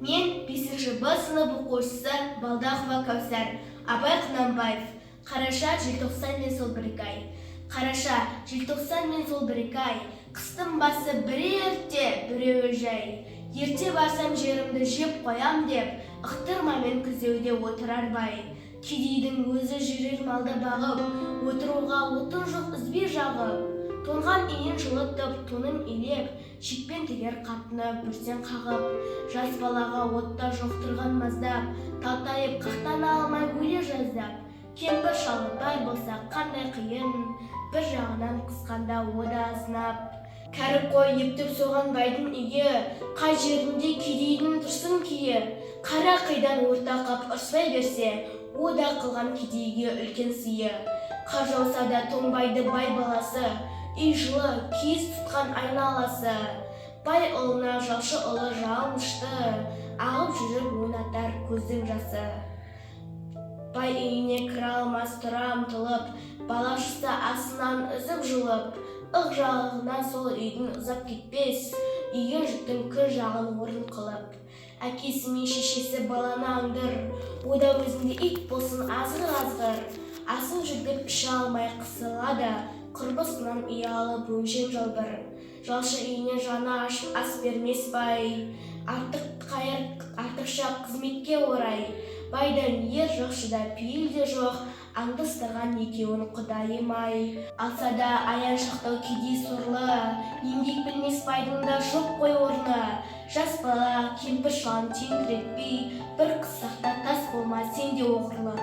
Мен 5-ші Б сынып оқушысы Балдахова Кәусар. Абай Құнанбаев. Қараша, желтоқсан мен сол бір ай. Қараша, желтоқсан мен сол бір ай. Қыстың басы бірі ерте, біреуі жай. Ерте барсам жерімді жеп қоям деп, ықтырмамен күзеуде отырар бай. Кедейдің өзі жүрер малды бағып, отыруға отын жоқ үзбей жағып. Тоңған иін жылытып, тонын илеп, шекпен тегер қатыны бүрсен қағып. Жас балаға отта жоқтырған маздап, талтайып қақтана алмай өле жаздап. Кемпір шалы бай болса қандай қиын, бір жағынан қысқанда ода азынап. Кәрі қой ептіп соған байдың үйі, қай жерінде кедейдің тұрсын күйі. Қара қидан орта қап ұрсай берсе, ода қылған кедейге үлкен сыйы. Қар жауса да тоңбайды бай баласы, үй жылы киіз тұтқан айналасы. Бай ұлына жалшы ұлы жалынышты, ағып жүріп ойнатар көздің жасы. Бай үйіне кіре алмас тұра ұмтылып, балашысы асынан үзіп жұлып. Ық жағынан сол үйдің ұзап кетпес, үйге жұттың күр жағын орын қылып. Әкесі мен шешесі баланы аңдыр, ода өзінде ит болсын азғыр-азғыр. Асын жүргіп іші алмай қысылады, құрбысынан ұялы бөжен жалбыр. Жалшы үйіне жаны ашып ас бермес бай, артықша қызметке орай. Байдан ер жоқшыда пейіл де жоқ, аңдыстырған екеуін құдайым ай. Алса да аян шақтау кедей сорлы, еңбек білмес байдың да жоқ қой орны. Жас бала кемпір шалын тентіретпей, бір қыстақта тас болма сен де оғырлы.